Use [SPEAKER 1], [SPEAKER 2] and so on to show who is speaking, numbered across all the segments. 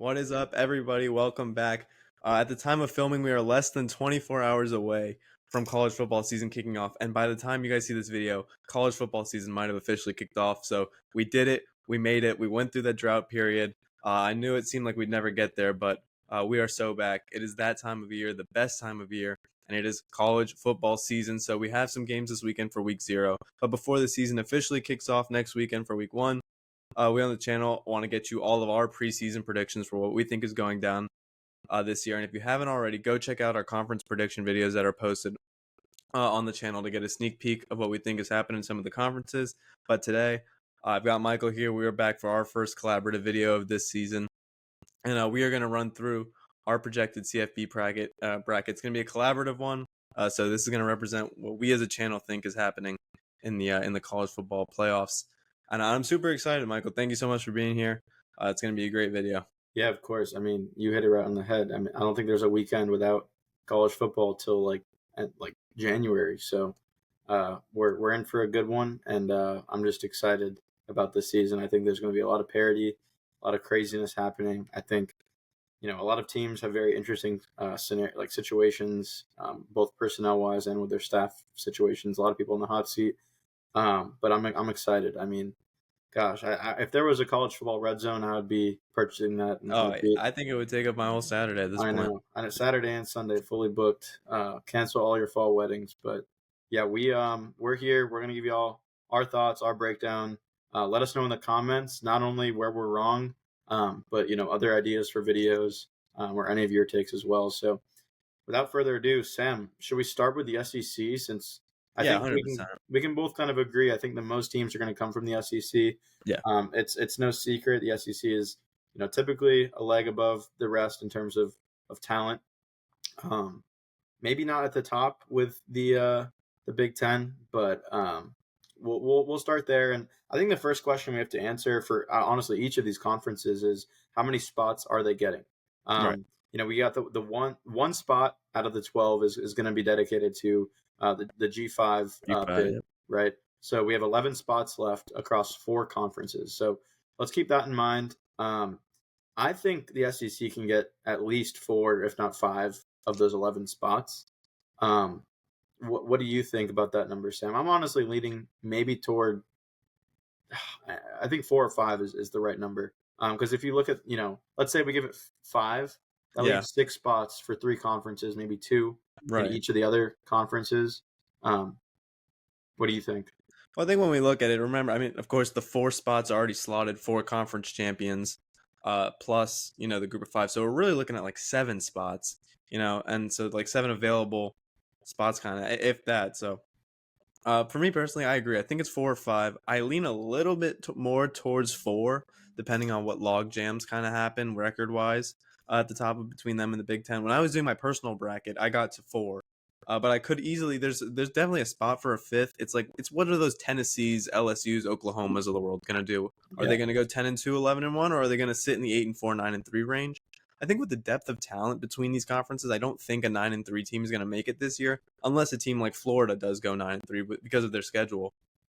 [SPEAKER 1] What is up, everybody? Welcome back. At the time of filming, we are less than 24 hours away from college football season kicking off. And by the time you guys see this video, college football season might have officially kicked off. So we did it. We made it. We went through that drought period. I knew it seemed like we'd never get there, but we are so back. It is that time of year, the best time of year, and it is college football season. So we have some games this weekend for week 0. But before the season officially kicks off next weekend for week 1, we on the channel want to get you all of our preseason predictions for what we think is going down this year. And if you haven't already, go check out our conference prediction videos that are posted on the channel to get a sneak peek of what we think is happening in some of the conferences. But today, I've got Michael here. We are back for our first collaborative video of this season. And we are going to run through our projected CFB bracket. It's going to be a collaborative one. So this is going to represent what we as a channel think is happening in the college football playoffs. And I'm super excited, Michael. Thank you so much for being here. It's going to be a great video.
[SPEAKER 2] Yeah, of course. I mean, you hit it right on the head. I mean, I don't think there's a weekend without college football till like January. So we're in for a good one, and I'm just excited about this season. I think there's going to be a lot of parity, a lot of craziness happening. I think a lot of teams have very interesting situations, both personnel wise and with their staff situations. A lot of people in the hot seat. But I'm excited. I mean, gosh, if there was a college football red zone, I would be purchasing that.
[SPEAKER 1] I think it would take up my whole Saturday at this point.
[SPEAKER 2] I know. And it's Saturday and Sunday fully booked. Cancel all your fall weddings. But yeah, we're here. We're gonna give you all our thoughts, our breakdown. Let us know in the comments not only where we're wrong, but other ideas for videos or any of your takes as well. So without further ado, Sam, should we start with the SEC since? I think
[SPEAKER 1] 100%.
[SPEAKER 2] we can both kind of agree. I think that most teams are going to come from the SEC.
[SPEAKER 1] Yeah.
[SPEAKER 2] It's no secret the SEC is typically a leg above the rest in terms of talent. Maybe not at the top with the Big Ten, but we'll start there. And I think the first question we have to answer for honestly each of these conferences is how many spots are they getting?
[SPEAKER 1] Right.
[SPEAKER 2] We got the one spot out of the 12 is going to be dedicated to the G5 bid,
[SPEAKER 1] yeah.
[SPEAKER 2] right? So we have 11 spots left across 4 conferences. So let's keep that in mind. I think the SEC can get at least 4, if not 5, of those 11 spots. What do you think about that number, Sam? I'm honestly leaning maybe toward, I think 4 or 5 is the right number. Because if you look at, let's say we give it 5, that leaves 6 spots for 3 conferences, maybe 2 in each of the other conferences. What do you think?
[SPEAKER 1] Well, I think when we look at it, remember, I mean, of course, the 4 spots are already slotted, 4 conference champions, plus, the group of 5. So we're really looking at like 7 spots, and so like 7 available spots, kind of, if that. So for me personally, I agree. I think it's 4 or 5. I lean a little bit more towards 4, depending on what log jams kind of happen record wise. At the top of between them and the Big Ten. When I was doing my personal bracket, I got to 4, but I could easily. There's definitely a spot for a 5th. It's what are those Tennessees, LSUs, Oklahomas of the world gonna do? Are they gonna go 10-2, 11-1, or are they gonna sit in the 8-4, 9-3 range? I think with the depth of talent between these conferences, I don't think a 9-3 team is gonna make it this year, unless a team like Florida does go 9-3 because of their schedule.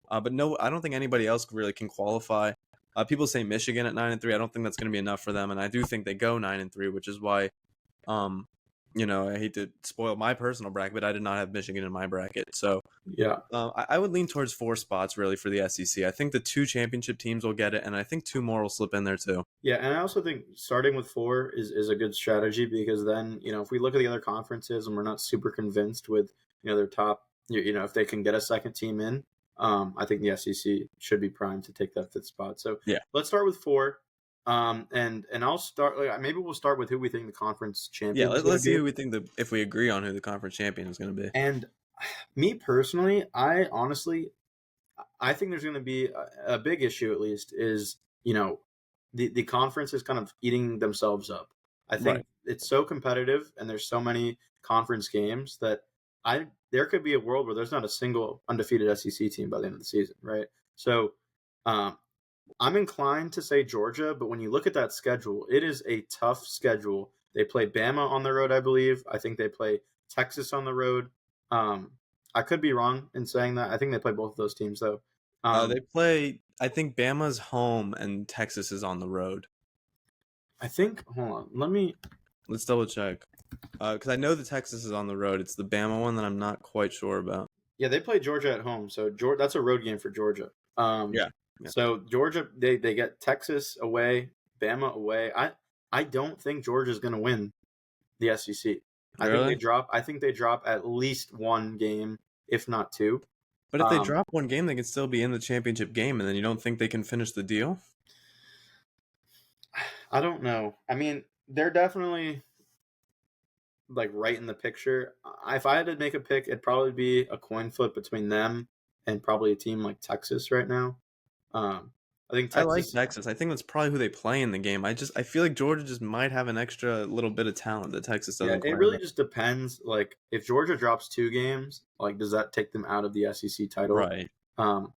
[SPEAKER 1] But no, I don't think anybody else really can qualify. People say Michigan at 9-3. I don't think that's going to be enough for them, and I do think they go 9-3, which is why, I hate to spoil my personal bracket, but I did not have Michigan in my bracket. So
[SPEAKER 2] yeah,
[SPEAKER 1] I would lean towards 4 spots really for the SEC. I think the 2 championship teams will get it, and I think 2 more will slip in there too.
[SPEAKER 2] Yeah, and I also think starting with 4 is a good strategy because then if we look at the other conferences and we're not super convinced with their top, if they can get a second team in. I think the SEC should be primed to take that 5th spot. So
[SPEAKER 1] yeah,
[SPEAKER 2] let's start with 4. And I'll start. Maybe we'll start with who we think the conference champion.
[SPEAKER 1] Yeah, let's see who we think if we agree on who the conference champion is going to be.
[SPEAKER 2] And me personally, I think there's going to be a big issue. At least is the conference is kind of eating themselves up. I think it's so competitive, and there's so many conference games that there could be a world where there's not a single undefeated SEC team by the end of the season, right? So I'm inclined to say Georgia, but when you look at that schedule, it is a tough schedule. They play Bama on the road, I believe. I think they play Texas on the road. I could be wrong in saying that. I think they play both of those teams, though.
[SPEAKER 1] They play, I think Bama's home and Texas is on the road.
[SPEAKER 2] I think. Hold on. Let me.
[SPEAKER 1] Let's double check. Because I know the Texas is on the road. It's the Bama one that I'm not quite sure about.
[SPEAKER 2] Yeah, they play Georgia at home, so that's a road game for Georgia.
[SPEAKER 1] Yeah. Yeah.
[SPEAKER 2] So Georgia, they get Texas away, Bama away. I don't think Georgia's going to win the SEC.
[SPEAKER 1] Really?
[SPEAKER 2] I think they drop at least one game, if not two.
[SPEAKER 1] But if they drop one game, they can still be in the championship game, and then you don't think they can finish the deal?
[SPEAKER 2] I don't know. I mean, they're definitely like right in the picture. If I had to make a pick, it'd probably be a coin flip between them and probably a team like Texas right now. I think
[SPEAKER 1] I like
[SPEAKER 2] Texas.
[SPEAKER 1] Texas. I think that's probably who they play in the game. I feel like Georgia just might have an extra little bit of talent that Texas
[SPEAKER 2] Yeah,
[SPEAKER 1] doesn't
[SPEAKER 2] it
[SPEAKER 1] quite
[SPEAKER 2] really
[SPEAKER 1] have.
[SPEAKER 2] just depends. Like, if Georgia drops two games, like, does that take them out of the SEC title?
[SPEAKER 1] Right.
[SPEAKER 2] Um,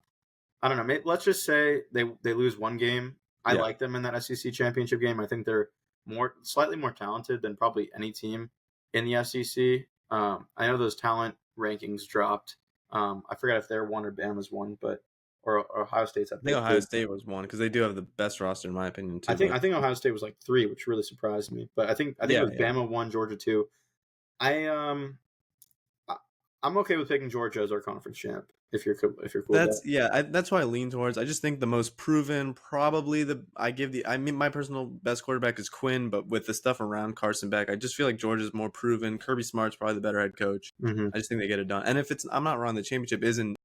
[SPEAKER 2] I don't know. Maybe, let's just say they lose one game. I
[SPEAKER 1] Yeah.
[SPEAKER 2] like them in that SEC championship game. I think they're slightly more talented than probably any team in the SEC. I know those talent rankings dropped. I forgot if they're one or Bama's one, but or Ohio State's at
[SPEAKER 1] I think
[SPEAKER 2] both.
[SPEAKER 1] Ohio State was one because they do have the best roster in my opinion too. But
[SPEAKER 2] I think Ohio State was like 3, which really surprised me. But I think it
[SPEAKER 1] yeah,
[SPEAKER 2] was Bama 1, Georgia 2. I I'm okay with picking Georgia as our conference champ if you're cool with that.
[SPEAKER 1] that's why I lean towards. I just think the most proven, probably I mean my personal best quarterback is Quinn, but with the stuff around Carson Beck, I just feel like Georgia's more proven. Kirby Smart's probably the better head coach.
[SPEAKER 2] Mm-hmm.
[SPEAKER 1] I just think they get it done. And if I'm not wrong, the championship is in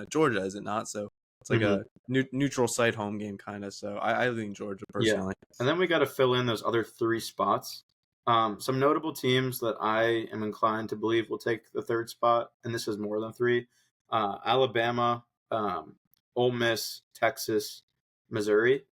[SPEAKER 1] Georgia, is it not? So it's like a neutral site home game kind of. So I lean Georgia personally.
[SPEAKER 2] Yeah, and then we got to fill in those other 3 spots. Some notable teams that I am inclined to believe will take the 3rd spot, and this is more than 3. Alabama, Ole Miss, Texas, Missouri.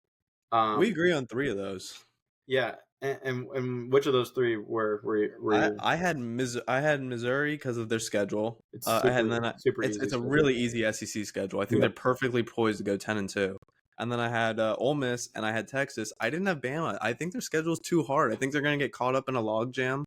[SPEAKER 1] We agree on 3 of those.
[SPEAKER 2] Yeah, and which of those 3 were you?
[SPEAKER 1] I had Missouri because of their schedule.
[SPEAKER 2] It's super easy.
[SPEAKER 1] It's a
[SPEAKER 2] schedule.
[SPEAKER 1] really easy SEC schedule. I think they're perfectly poised to go 10-2. And then I had Ole Miss and I had Texas. I didn't have Bama. I think their schedule is too hard. I think they're going to get caught up in a logjam,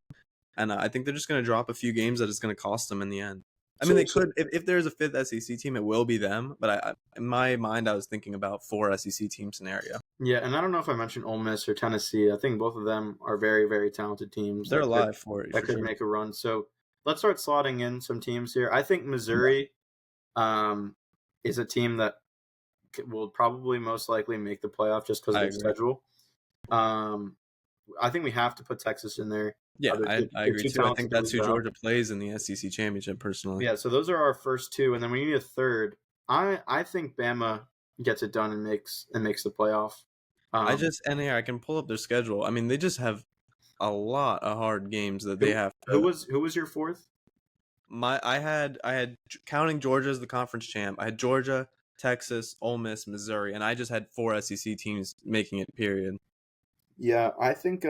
[SPEAKER 1] and I think they're just going to drop a few games that it's going to cost them in the end. I mean, they could if there's a 5th SEC team, it will be them. But in my mind, I was thinking about 4 SEC team scenario.
[SPEAKER 2] Yeah, and I don't know if I mentioned Ole Miss or Tennessee. I think both of them are very, very talented teams.
[SPEAKER 1] They're alive for it.
[SPEAKER 2] That could make a run. So let's start slotting in some teams here. I think Missouri is a team that will probably most likely make the playoff just because of their schedule. I think we have to put Texas in there.
[SPEAKER 1] Yeah, I agree too. I think that's who Georgia plays in the SEC championship personally.
[SPEAKER 2] Yeah, so those are our first 2, and then we need a 3rd. I think Bama gets it done and makes the playoff.
[SPEAKER 1] I can pull up their schedule. I mean, they just have a lot of hard games that they have.
[SPEAKER 2] Who was your 4th?
[SPEAKER 1] I had counting Georgia as the conference champ. I had Georgia, Texas, Ole Miss, Missouri, and I just had 4 SEC teams making it. Period.
[SPEAKER 2] Yeah, I think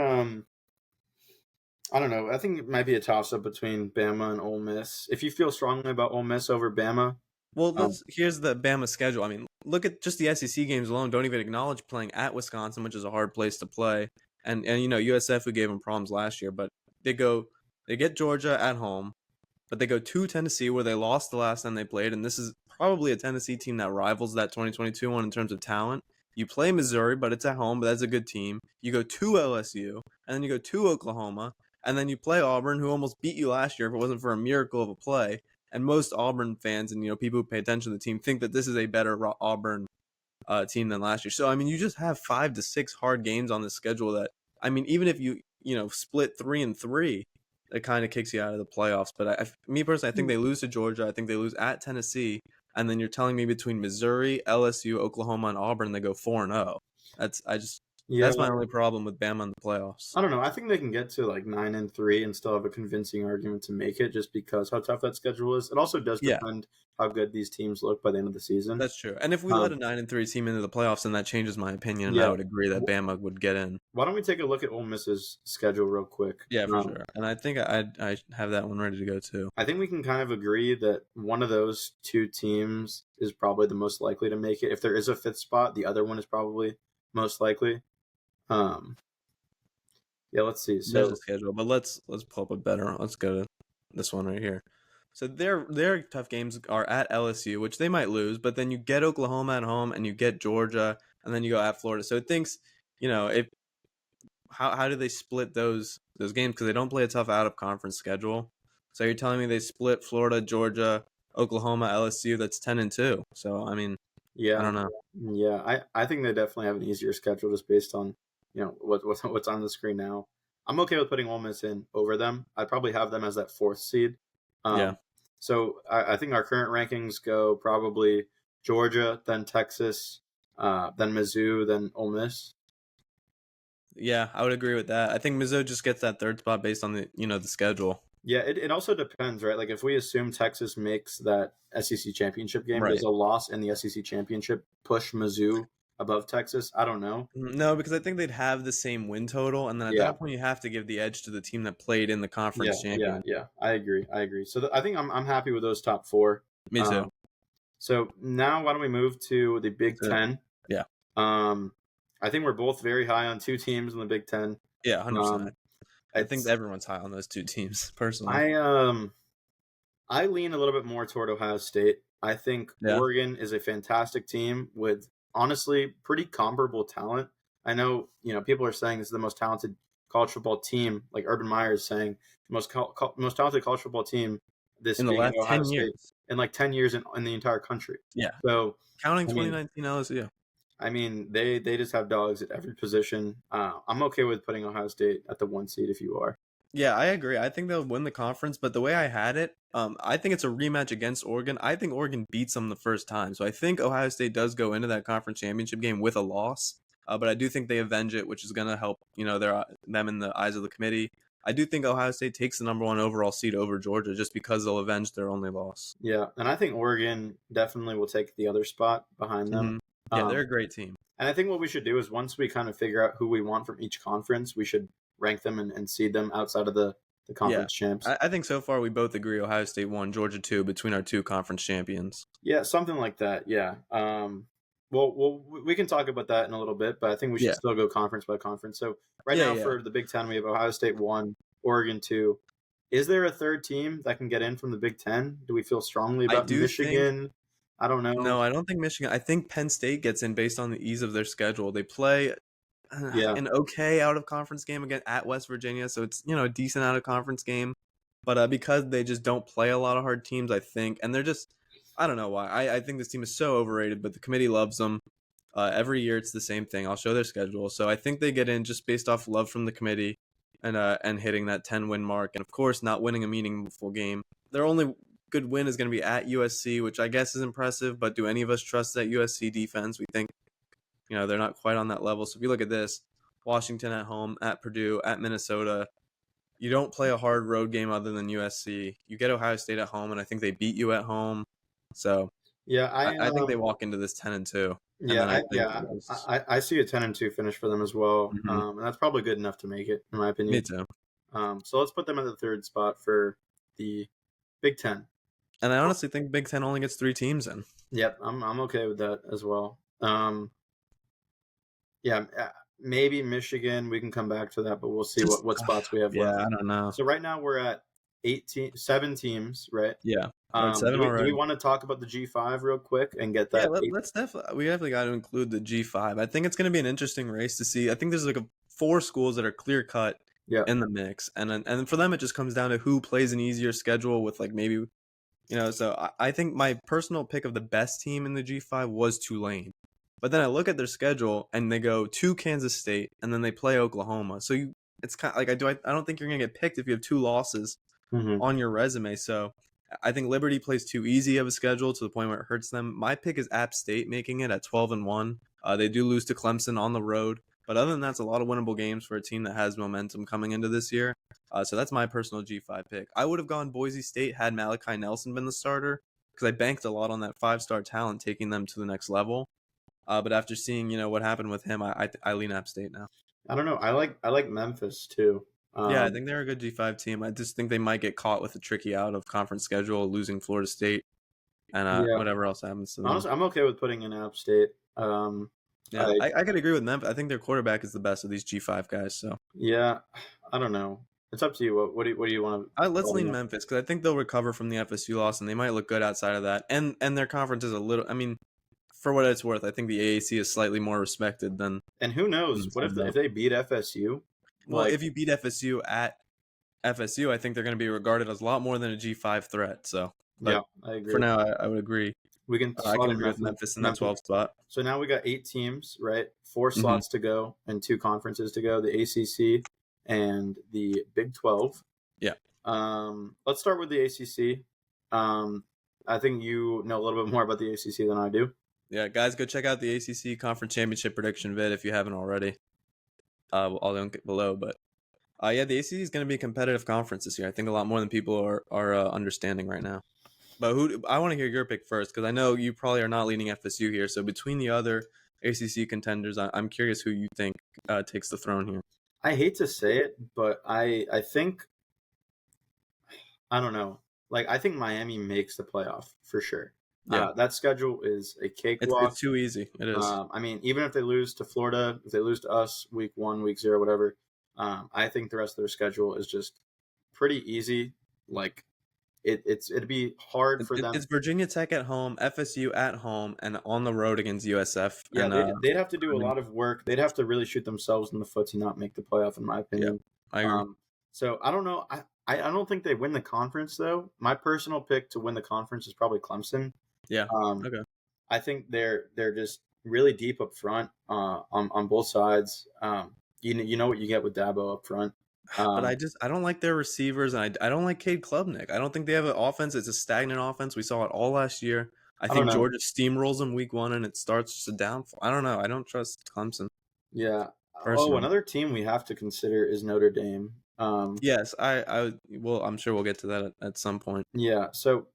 [SPEAKER 2] I don't know. I think it might be a toss-up between Bama and Ole Miss. If you feel strongly about Ole Miss over Bama.
[SPEAKER 1] Well, here's the Bama schedule. I mean, look at just the SEC games alone. Don't even acknowledge playing at Wisconsin, which is a hard place to play. And you know, USF, who gave them problems last year, but they get Georgia at home, but they go to Tennessee, where they lost the last time they played. And this is probably a Tennessee team that rivals that 2022 one in terms of talent. You play Missouri, but it's at home, but that's a good team. You go to LSU, and then you go to Oklahoma, and then you play Auburn, who almost beat you last year if it wasn't for a miracle of a play. And most Auburn fans and people who pay attention to the team think that this is a better Auburn team than last year. So I mean, you just have 5 to 6 hard games on the schedule that, I mean, even if you split 3-3, it kind of kicks you out of the playoffs. But me personally, I think they lose to Georgia. I think they lose at Tennessee, and then you're telling me between Missouri, LSU, Oklahoma, and Auburn, they go 4-0. That's my only problem with Bama in the playoffs.
[SPEAKER 2] I don't know. I think they can get to like 9-3 and still have a convincing argument to make it, just because how tough that schedule is. It also does depend how good these teams look by the end of the season.
[SPEAKER 1] That's true. And if we let a 9-3 team into the playoffs, then that changes my opinion. And I would agree that Bama would get in.
[SPEAKER 2] Why don't we take a look at Ole Miss's schedule real quick?
[SPEAKER 1] Yeah, for sure. And I think I have that one ready to go too.
[SPEAKER 2] I think we can kind of agree that one of those 2 teams is probably the most likely to make it. If there is a 5th spot, the other one is probably most likely. Yeah, let's see. So
[SPEAKER 1] there's a schedule, but let's pull up a better. Let's go to this one right here. So their tough games are at LSU, which they might lose, but then you get Oklahoma at home and you get Georgia, and then you go at Florida. So it thinks, if how do they split those games? Because they don't play a tough out of conference schedule. So you're telling me they split Florida, Georgia, Oklahoma, LSU? That's 10-2. So I mean, I
[SPEAKER 2] Yeah,
[SPEAKER 1] don't know.
[SPEAKER 2] yeah. I think they definitely have an easier schedule just based on what's on the screen now. I'm okay with putting Ole Miss in over them. I'd probably have them as that fourth seed.
[SPEAKER 1] Yeah,
[SPEAKER 2] So I think our current rankings go probably Georgia, then Texas, then Mizzou, then Ole Miss.
[SPEAKER 1] yeah, I would agree with that. I think Mizzou just gets that third spot based on the schedule.
[SPEAKER 2] Yeah, it also depends, right? Like if we assume Texas makes that SEC championship game, does
[SPEAKER 1] Right.
[SPEAKER 2] a loss in the SEC championship push Mizzou above Texas? I don't know.
[SPEAKER 1] No, because I think they'd have the same win total, and then at
[SPEAKER 2] Yeah,
[SPEAKER 1] that point you have to give the edge to the team that played in the
[SPEAKER 2] yeah,
[SPEAKER 1] conference
[SPEAKER 2] yeah,
[SPEAKER 1] champion.
[SPEAKER 2] yeah. I agree. I agree. So I think I'm happy with those top four.
[SPEAKER 1] Me too.
[SPEAKER 2] Um, so now why don't we move to the Big
[SPEAKER 1] So,
[SPEAKER 2] Ten?
[SPEAKER 1] yeah,
[SPEAKER 2] Um, I think we're both very high on two teams in the Big Ten.
[SPEAKER 1] yeah, 100%.
[SPEAKER 2] Um,
[SPEAKER 1] I think
[SPEAKER 2] it's
[SPEAKER 1] everyone's high on those two teams personally.
[SPEAKER 2] I lean a little bit more toward Ohio State. I think
[SPEAKER 1] Yeah,
[SPEAKER 2] Oregon is a fantastic team with honestly pretty comparable talent. I know, people are saying this is the most talented college football team, like Urban Meyer is saying, the most talented college football team, this
[SPEAKER 1] in the
[SPEAKER 2] being
[SPEAKER 1] last
[SPEAKER 2] Ohio
[SPEAKER 1] 10
[SPEAKER 2] State,
[SPEAKER 1] years.
[SPEAKER 2] in like 10 years in the entire country.
[SPEAKER 1] Yeah,
[SPEAKER 2] So,
[SPEAKER 1] counting
[SPEAKER 2] I mean,
[SPEAKER 1] 2019 LSU.
[SPEAKER 2] they just have dogs at every position. I'm okay with putting Ohio State at the one seed if you are.
[SPEAKER 1] Yeah, I agree. I think they'll win the conference, but the way I had it, I think it's a rematch against Oregon. I think Oregon beats them the first time, so I think Ohio State does go into that conference championship game with a loss. But I do think they avenge it, which is going to help, them in the eyes of the committee. I do think Ohio State takes the #1 overall seed over Georgia just because they'll avenge their only loss.
[SPEAKER 2] Yeah, and I think Oregon definitely will take the other spot behind them.
[SPEAKER 1] Hmm. Yeah, they're
[SPEAKER 2] Um,
[SPEAKER 1] a great team.
[SPEAKER 2] and I think what we should do is once we kind of figure out who we want from each conference, we should rank them and seed them outside of the
[SPEAKER 1] Yeah,
[SPEAKER 2] conference champs.
[SPEAKER 1] I think so far we both agree Ohio State 1, Georgia 2 between our two conference champions.
[SPEAKER 2] Yeah, something like that. Yeah. Well, we can talk about that in a little bit, but I think we should
[SPEAKER 1] Yeah,
[SPEAKER 2] still go conference by conference. So right
[SPEAKER 1] yeah,
[SPEAKER 2] now
[SPEAKER 1] yeah.
[SPEAKER 2] for the Big Ten, we have Ohio State 1, Oregon 2. Is there a third team that can get in from the Big Ten? Do we feel strongly
[SPEAKER 1] I
[SPEAKER 2] about
[SPEAKER 1] do think
[SPEAKER 2] Michigan? I don't know.
[SPEAKER 1] No, I don't think Michigan. I think Penn State gets in based on the ease of their schedule. They play
[SPEAKER 2] Yeah.
[SPEAKER 1] an okay out of conference game again at West Virginia, so it's a decent out of conference game. But because they just don't play a lot of hard teams, I think, and they're just I don't know why. I think this team is so overrated, but the committee loves them. Every year it's the same thing. I'll show their schedule, so I think they get in just based off love from the committee and hitting that 10-win mark, and of course not winning a meaningful game. Their only good win is going to be at USC, which I guess is impressive. But do any of us trust that USC defense? We think they're not quite on that level. So if you look at this, Washington at home, at Purdue, at Minnesota, you don't play a hard road game other than USC. You get Ohio State at home, and I think they beat you at home. So
[SPEAKER 2] Yeah,
[SPEAKER 1] I think they walk into this 10-2, and then I think it was.
[SPEAKER 2] I see a 10-2 finish for them as well.
[SPEAKER 1] Mhm.
[SPEAKER 2] And that's probably good enough to make it, in my
[SPEAKER 1] Me
[SPEAKER 2] opinion.
[SPEAKER 1] too.
[SPEAKER 2] So let's put them at the third spot for the Big Ten.
[SPEAKER 1] And I honestly think Big Ten only gets 3 teams in.
[SPEAKER 2] Yep, I'm okay with that as well. Yeah, maybe Michigan. We can come back to that, but we'll see
[SPEAKER 1] Just
[SPEAKER 2] what spots we have
[SPEAKER 1] yeah,
[SPEAKER 2] left.
[SPEAKER 1] I don't know.
[SPEAKER 2] So right now we're at 7 teams, right?
[SPEAKER 1] Yeah, we're at 7
[SPEAKER 2] Do we
[SPEAKER 1] already.
[SPEAKER 2] want to talk about the G5 real quick and get
[SPEAKER 1] Yeah,
[SPEAKER 2] that?
[SPEAKER 1] let's we definitely got to include the G5. I think it's going to be an interesting race to see. I think there's like 4 schools that are clear cut
[SPEAKER 2] Yeah,
[SPEAKER 1] in the mix, and for them it just comes down to who plays an easier schedule with like maybe So I think my personal pick of the best team in the G5 was Tulane, but then I look at their schedule and they go to Kansas State and then they play Oklahoma. So it's kind of like I don't think you're gonna get picked if you have 2 losses
[SPEAKER 2] mm-hmm.
[SPEAKER 1] on your resume. So I think Liberty plays too easy of a schedule to the point where it hurts them. My pick is App State making it at 12-1. They do lose to Clemson on the road, but other than that, it's a lot of winnable games for a team that has momentum coming into this year. So that's my personal G5 pick. I would have gone Boise State had Malachi Nelson been the starter because I banked a lot on that 5-star talent taking them to the next level. But after seeing what happened with him, I lean App State now.
[SPEAKER 2] I don't know. I like Memphis too.
[SPEAKER 1] Yeah, I think they're a good G5 team. I just think they might get caught with a tricky out of conference schedule, losing Florida State and
[SPEAKER 2] Yeah.
[SPEAKER 1] whatever else happens to them.
[SPEAKER 2] Honestly, I'm okay with putting in App State.
[SPEAKER 1] Yeah, I could agree with Memphis. I think their quarterback is the best of these G5 guys. So
[SPEAKER 2] Yeah, I don't know. It's up to you. What do you want to?
[SPEAKER 1] let's lean Memphis because I think they'll recover from the FSU loss and they might look good outside of that. And their conference is a little. I mean, for what it's worth, I think the AAC is slightly more respected than.
[SPEAKER 2] And who knows? What if they beat FSU?
[SPEAKER 1] Well, if you beat FSU at FSU, I think they're going to be regarded as a lot more than a G5 threat. So,
[SPEAKER 2] Yeah,
[SPEAKER 1] but
[SPEAKER 2] I agree.
[SPEAKER 1] for now, I would agree.
[SPEAKER 2] We can
[SPEAKER 1] I
[SPEAKER 2] slot
[SPEAKER 1] can
[SPEAKER 2] in
[SPEAKER 1] agree with Memphis in that 12 spot.
[SPEAKER 2] So now we got 8 teams, right? 4 slots to go and 2 conferences to go: the ACC and the Big 12.
[SPEAKER 1] Yeah.
[SPEAKER 2] Let's start with the ACC. I think you know a little bit more about the ACC than I do.
[SPEAKER 1] Yeah, guys, go check out the ACC Conference Championship prediction vid if you haven't already. I'll link it below, but yeah, the ACC is going to be a competitive conference this year. I think a lot more than people are understanding right now. But I want to hear your pick first, because I know you probably are not leaning FSU here. So between the other ACC contenders, I'm curious who you think takes the throne here.
[SPEAKER 2] I hate to say it, but I think, I don't know. Like, I think Miami makes the playoff for sure.
[SPEAKER 1] Yeah.
[SPEAKER 2] That schedule is a cakewalk.
[SPEAKER 1] It's too easy. It is.
[SPEAKER 2] I mean, even if they lose to Florida, if they lose to us week 1, week 0, whatever, I think the rest of their schedule is just pretty easy. Like, it'd be hard for them.
[SPEAKER 1] It's Virginia Tech at home, FSU at home, and on the road against USF.
[SPEAKER 2] Yeah,
[SPEAKER 1] and,
[SPEAKER 2] they'd have to do a lot of work. They'd have to really shoot themselves in the foot to not make the playoff, in my opinion.
[SPEAKER 1] Yeah, I agree.
[SPEAKER 2] So I don't know. I don't think they win the conference, though. My personal pick to win the conference is probably Clemson.
[SPEAKER 1] Yeah. Okay.
[SPEAKER 2] I think they're just really deep up front on both sides. You know what you get with Dabo up front.
[SPEAKER 1] But I don't like their receivers, and I don't like Cade Klubnik. I don't think they have an offense. It's a stagnant offense. We saw it all last year. I think Georgia steamrolls them week 1, and it starts just a downfall. I don't know. I don't trust Clemson.
[SPEAKER 2] Yeah.
[SPEAKER 1] Personally.
[SPEAKER 2] Oh, another team we have to consider is Notre Dame.
[SPEAKER 1] Yes, I'm sure we'll get to that at some point.
[SPEAKER 2] Yeah. So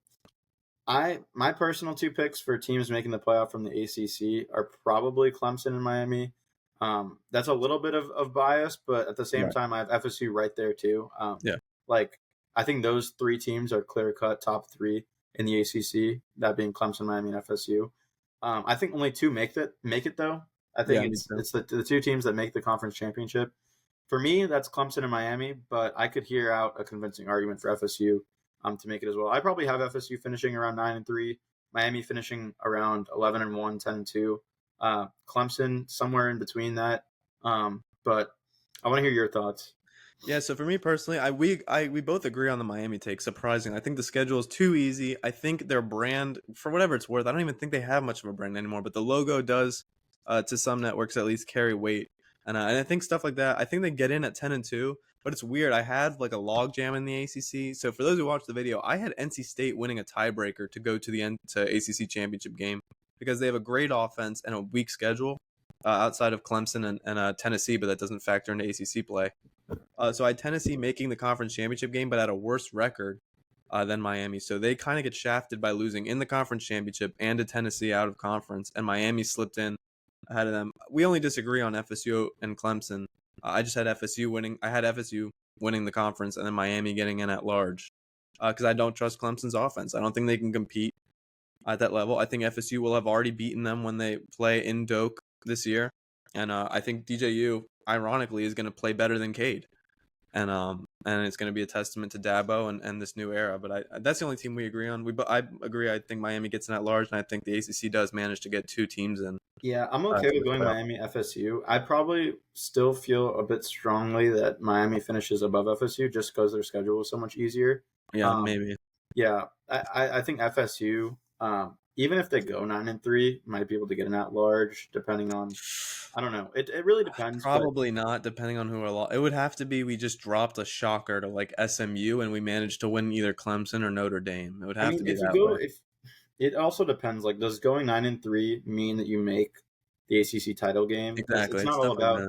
[SPEAKER 2] my personal 2 picks for teams making the playoff from the ACC are probably Clemson and Miami. That's a little bit of bias, but at the same time, I have FSU right there too.
[SPEAKER 1] Yeah.
[SPEAKER 2] Like, I think those 3 teams are clear-cut top 3 in the ACC, that being Clemson, Miami, and FSU. I think only 2 make it though. I think it's the 2 teams that make the conference championship. For me, that's Clemson and Miami, but I could hear out a convincing argument for FSU to make it as well. I probably have FSU finishing around 9-3, Miami finishing around 11-1, 10-2. Clemson somewhere in between that. But I want to hear your thoughts.
[SPEAKER 1] Yeah, so for me personally, we both agree on the Miami take. Surprising, I think the schedule is too easy. I think their brand, for whatever it's worth, I don't even think they have much of a brand anymore. But the logo does, to some networks at least, carry weight, and I think stuff like that. I think they get in at 10-2, but it's weird. I had like a log jam in the ACC. So for those who watched the video, I had NC State winning a tiebreaker to go to the ACC championship game, because they have a great offense and a weak schedule outside of Clemson and Tennessee, but that doesn't factor into ACC play. So I had Tennessee making the conference championship game, but at a worse record than Miami. So they kind of get shafted by losing in the conference championship and to Tennessee out of conference, and Miami slipped in ahead of them. We only disagree on FSU and Clemson. I just had FSU winning. I had FSU winning the conference, and then Miami getting in at large, because I don't trust Clemson's offense. I don't think they can compete at that level. I think FSU will have already beaten them when they play in Doak this year, and I think DJU, ironically, is going to play better than Cade, and it's going to be a testament to Dabo and this new era. But that's the only team we agree on. I agree. I think Miami gets in at large, and I think the ACC does manage to get 2 teams in.
[SPEAKER 2] Yeah, I'm okay with going Miami FSU. I probably still feel a bit strongly that Miami finishes above FSU just because their schedule is so much easier.
[SPEAKER 1] Yeah, maybe.
[SPEAKER 2] Yeah, I think FSU, even if they go 9-3, might be able to get an at large, depending on. I don't know. It really depends.
[SPEAKER 1] Probably not, depending on who it would have to be. We just dropped a shocker to like SMU, and we managed to win either Clemson or Notre Dame. It would have to be that way.
[SPEAKER 2] It also depends. Like, does going 9-3 mean that you make the ACC title game?
[SPEAKER 1] Exactly.
[SPEAKER 2] It's not all about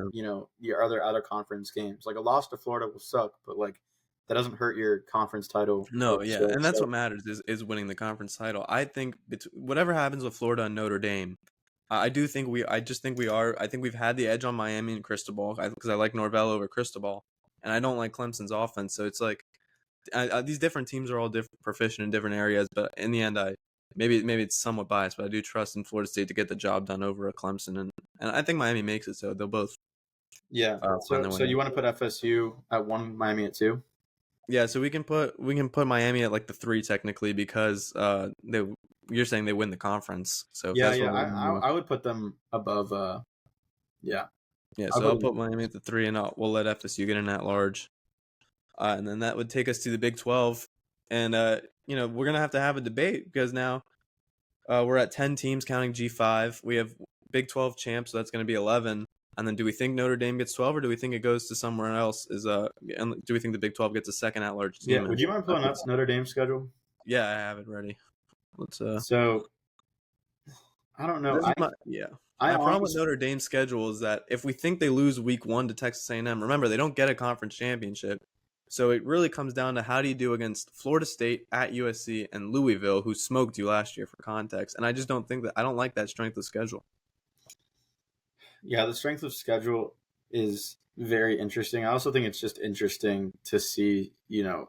[SPEAKER 2] your other conference games. Like, a loss to Florida will suck, but like that doesn't hurt your conference title.
[SPEAKER 1] No, yeah, and that's what matters is winning the conference title. I think whatever happens with Florida and Notre Dame, I think we've had the edge on Miami and Cristobal, because I like Norvell over Cristobal, and I don't like Clemson's offense. So it's like these different teams are all proficient in different areas, but in the end, maybe it's somewhat biased, but I do trust in Florida State to get the job done over a Clemson, and I think Miami makes it. So they'll both.
[SPEAKER 2] Yeah. So you want to put FSU at 1, Miami at 2?
[SPEAKER 1] Yeah. So we can put Miami at like the 3 technically, because you're saying they win the conference. So
[SPEAKER 2] yeah, I would put them above. Yeah.
[SPEAKER 1] Yeah,
[SPEAKER 2] I'll
[SPEAKER 1] so
[SPEAKER 2] go
[SPEAKER 1] I'll
[SPEAKER 2] to
[SPEAKER 1] put
[SPEAKER 2] one.
[SPEAKER 1] Miami at the 3, and we'll let FSU get in at large. And then that would take us to the Big 12. And, we're going to have a debate because now we're at 10 teams counting G5. We have Big 12 champs, so that's going to be 11. And then do we think Notre Dame gets 12, or do we think it goes to somewhere else? And do we think the Big 12 gets a second at-large
[SPEAKER 2] Yeah,
[SPEAKER 1] team?
[SPEAKER 2] would
[SPEAKER 1] And
[SPEAKER 2] you mind pulling up Notre Dame's schedule?
[SPEAKER 1] yeah, I have it ready. Let's
[SPEAKER 2] So I don't know.
[SPEAKER 1] This is
[SPEAKER 2] I
[SPEAKER 1] my problem with
[SPEAKER 2] honestly,
[SPEAKER 1] Notre Dame's schedule is that if we think they lose week 1 to Texas A&M, remember they don't get a conference championship. So it really comes down to how do you do against Florida State, at USC, and Louisville, who smoked you last year for context. And I just don't think that I don't like that strength of schedule.
[SPEAKER 2] yeah, the strength of schedule is very interesting. I also think it's just interesting to see,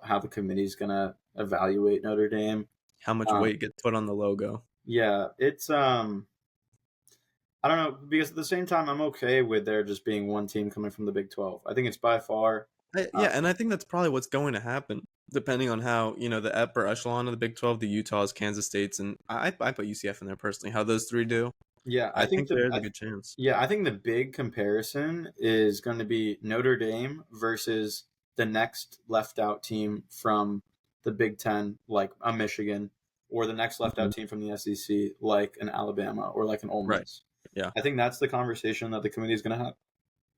[SPEAKER 2] how the committee's gonna evaluate Notre Dame.
[SPEAKER 1] How much
[SPEAKER 2] Um,
[SPEAKER 1] weight gets put on the logo?
[SPEAKER 2] yeah, it's I don't know, because at the same time I'm okay with there just being one team coming from the Big 12. I think it's by far
[SPEAKER 1] Yeah, and I think that's probably what's going to happen, depending on how the upper echelon of the Big 12, the Utahs, Kansas States, and I put UCF in there personally. How those three do,
[SPEAKER 2] yeah,
[SPEAKER 1] I think there's a good chance.
[SPEAKER 2] I think the big comparison is going to be Notre Dame versus the next left out team from the Big 10, like a Michigan, or the next left out
[SPEAKER 1] Mhm.
[SPEAKER 2] team from the SEC, like an Alabama or like an Ole
[SPEAKER 1] Right.
[SPEAKER 2] Miss.
[SPEAKER 1] Yeah.
[SPEAKER 2] I think that's the conversation that the committee is going to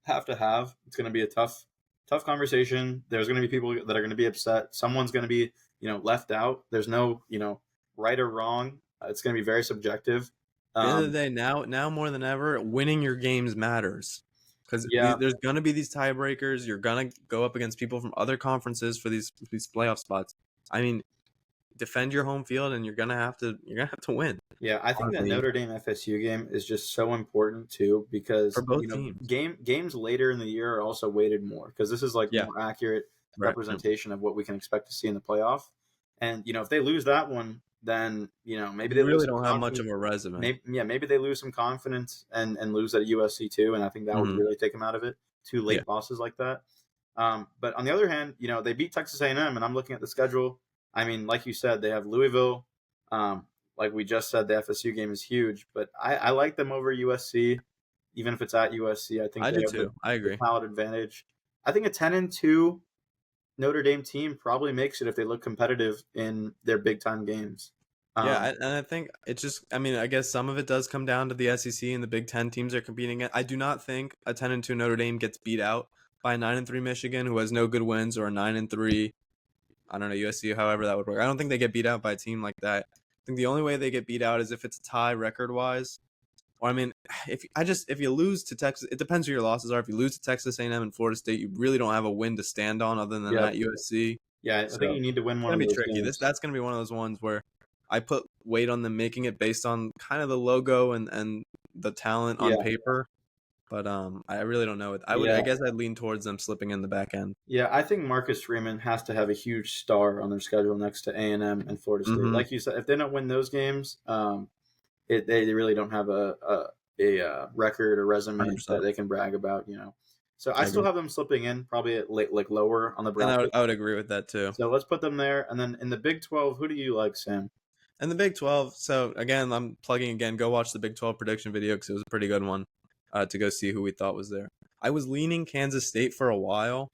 [SPEAKER 2] have to have. It's going to be a tough conversation. There's going to be people that are going to be upset. Someone's going to be, left out. There's no, right or wrong. It's going to be very subjective.
[SPEAKER 1] At the end of the day, now more than ever, winning your games matters because
[SPEAKER 2] Yeah,
[SPEAKER 1] there's gonna be these tiebreakers. You're gonna go up against people from other conferences for these playoff spots. I mean, defend your home field, and you're gonna have to win.
[SPEAKER 2] yeah. I think that
[SPEAKER 1] Honestly,
[SPEAKER 2] Notre Dame FSU game is just so important too
[SPEAKER 1] for
[SPEAKER 2] because
[SPEAKER 1] both teams.
[SPEAKER 2] games later in the year are also weighted more because this is like
[SPEAKER 1] Yeah.
[SPEAKER 2] more accurate
[SPEAKER 1] Right.
[SPEAKER 2] representation of what we can expect to see in the playoff. And if they lose that one, then maybe they
[SPEAKER 1] You
[SPEAKER 2] lose
[SPEAKER 1] really
[SPEAKER 2] some
[SPEAKER 1] don't have much
[SPEAKER 2] confidence.
[SPEAKER 1] of a resume.
[SPEAKER 2] Maybe they lose some confidence and lose at USC too, and I think that would
[SPEAKER 1] Mhm.
[SPEAKER 2] really take them out of it. Two
[SPEAKER 1] Yeah.
[SPEAKER 2] late losses like that. But on the other hand, they beat Texas A&M, and I'm looking at the schedule. I mean, like you said, they have Louisville. Like we just said, the FSU game is huge, but I like them over USC, even if it's at USC. I think
[SPEAKER 1] I
[SPEAKER 2] they
[SPEAKER 1] do
[SPEAKER 2] have
[SPEAKER 1] too. I
[SPEAKER 2] the
[SPEAKER 1] agree.
[SPEAKER 2] talent advantage. I think a 10-2 Notre Dame team probably makes it if they look competitive in their big time games.
[SPEAKER 1] Yeah,
[SPEAKER 2] Um,
[SPEAKER 1] and I think it's just. I mean, I guess some of it does come down to the SEC and the Big Ten teams they're competing at. I do not think a 10-2 Notre Dame gets beat out by a 9-3 Michigan who has no good wins, or a 9-3. I don't know, USC. However that would work. I don't think they get beat out by a team like that. I think the only way they get beat out is if it's a tie record wise. Or I mean, if you lose to Texas, it depends who your losses are. If you lose to Texas A&M and Florida State, you really don't have a win to stand on other than
[SPEAKER 2] yeah,
[SPEAKER 1] that USC.
[SPEAKER 2] yeah. I think
[SPEAKER 1] So
[SPEAKER 2] you need to win
[SPEAKER 1] it's
[SPEAKER 2] one
[SPEAKER 1] gonna
[SPEAKER 2] of
[SPEAKER 1] be
[SPEAKER 2] those
[SPEAKER 1] tricky.
[SPEAKER 2] games.
[SPEAKER 1] That's gonna be one of those ones where I put weight on them making it based on kind of the logo and the talent on
[SPEAKER 2] Yeah,
[SPEAKER 1] paper. But I really don't know it. I
[SPEAKER 2] yeah,
[SPEAKER 1] guess I'd lean towards them slipping in the back end.
[SPEAKER 2] yeah. I think Marcus Freeman has to have a huge star on their schedule next to A&M and Florida State.
[SPEAKER 1] Mm-hmm.
[SPEAKER 2] Like you said, if they don't win those games, they really don't have a record or resume
[SPEAKER 1] 100%.
[SPEAKER 2] that they can brag about. So I
[SPEAKER 1] I
[SPEAKER 2] still
[SPEAKER 1] agree.
[SPEAKER 2] have them slipping in probably at like lower on the
[SPEAKER 1] And
[SPEAKER 2] bracket.
[SPEAKER 1] I would agree with that too.
[SPEAKER 2] So let's put them there. And then in the Big 12, who do you like, Sam?
[SPEAKER 1] And the Big 12. So again, I'm plugging again. Go watch the Big 12 prediction video because it was a pretty good one to go see who we thought was there. I was leaning Kansas State for a while.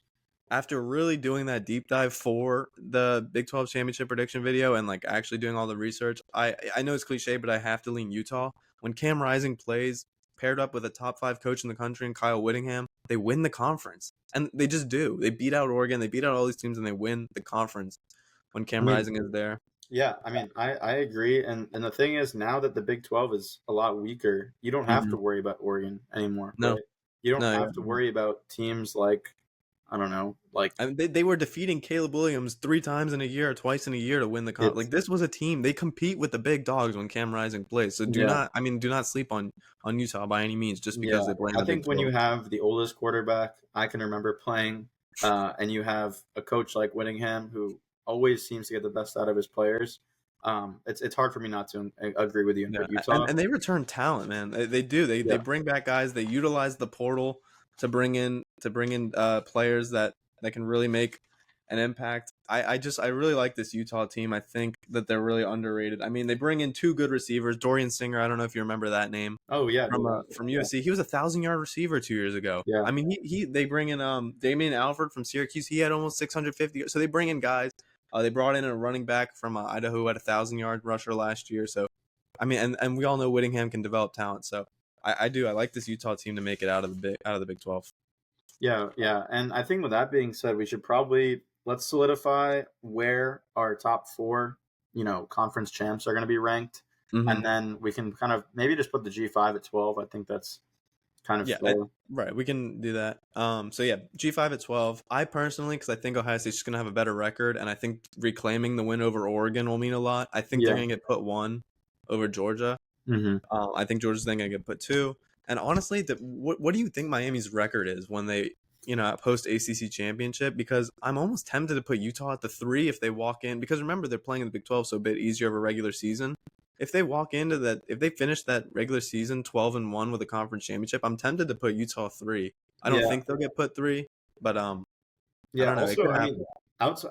[SPEAKER 1] After really doing that deep dive for the Big 12 championship prediction video and like actually doing all the research, I know it's cliche, but I have to lean Utah. When Cam Rising plays paired up with a top 5 coach in the country and Kyle Whittingham, they win the conference. And they just do. They beat out Oregon, they beat out all these teams, and they win the conference when
[SPEAKER 2] I
[SPEAKER 1] Cam
[SPEAKER 2] mean,
[SPEAKER 1] Rising is there.
[SPEAKER 2] yeah, I mean, I agree. And the thing is, now that the Big 12 is a lot weaker, you don't have
[SPEAKER 1] Mm-hmm.
[SPEAKER 2] to worry about Oregon anymore,
[SPEAKER 1] No,
[SPEAKER 2] right? You don't
[SPEAKER 1] no,
[SPEAKER 2] have to worry about teams like, I don't know, like
[SPEAKER 1] I mean, they were defeating Caleb Williams 3 times in a year, or twice in a year to win the
[SPEAKER 2] it's,
[SPEAKER 1] like this was a team they compete with the big dogs when Cam Rising plays. So
[SPEAKER 2] yeah,
[SPEAKER 1] do not sleep on Utah by any means just
[SPEAKER 2] yeah.
[SPEAKER 1] because they play in
[SPEAKER 2] I
[SPEAKER 1] the Big
[SPEAKER 2] think when you
[SPEAKER 1] 12.
[SPEAKER 2] have the oldest quarterback I can remember playing, and you have a coach like Whittingham who always seems to get the best out of his players, it's hard for me not to agree with you and
[SPEAKER 1] Yeah,
[SPEAKER 2] pick Utah.
[SPEAKER 1] and they return talent, man. They do. They
[SPEAKER 2] Yeah,
[SPEAKER 1] bring back guys. They utilize the portal to bring in players that can really make an impact. I really like this Utah team. I think that they're really underrated. I mean, they bring in two good receivers. Dorian Singer, I don't know if you remember that name
[SPEAKER 2] Oh yeah,
[SPEAKER 1] from
[SPEAKER 2] yeah,
[SPEAKER 1] USC. He was a 1,000-yard receiver 2 years ago.
[SPEAKER 2] yeah,
[SPEAKER 1] I mean, they bring in Damian Alford from Syracuse. He had almost 650. So they bring in guys. They brought in a running back from Idaho who had a 1,000-yard rusher last year. So I mean, and we all know Whittingham can develop talent. So I like this Utah team to make it out of the Big 12.
[SPEAKER 2] yeah, yeah. And I think with that being said, we should probably let's solidify where our top four, conference champs are going to be ranked,
[SPEAKER 1] Mm-hmm.
[SPEAKER 2] and then we can kind of maybe just put the G5 at 12. I think that's kind of
[SPEAKER 1] Yeah,
[SPEAKER 2] fair.
[SPEAKER 1] right. We can do that. So yeah, G5 at 12. I personally, because I think Ohio State's just gonna have a better record, and I think reclaiming the win over Oregon will mean a lot. I think they're
[SPEAKER 2] Yeah.
[SPEAKER 1] gonna get put 1 over Georgia.
[SPEAKER 2] Mm-hmm.
[SPEAKER 1] I think Georgia's then gonna get put 2. And honestly, what do you think Miami's record is when they post ACC championship? Because I'm almost tempted to put Utah at the 3 if they walk in. Because remember they're playing in the Big 12, so a bit easier of a regular season. If they walk into that, if they finish that regular season 12-1 with a conference championship, I'm tempted to put Utah 3. I don't
[SPEAKER 2] Yeah.
[SPEAKER 1] think they'll get put 3, but I
[SPEAKER 2] Yeah.
[SPEAKER 1] don't know. It
[SPEAKER 2] Also,
[SPEAKER 1] could
[SPEAKER 2] I
[SPEAKER 1] happen.
[SPEAKER 2] mean,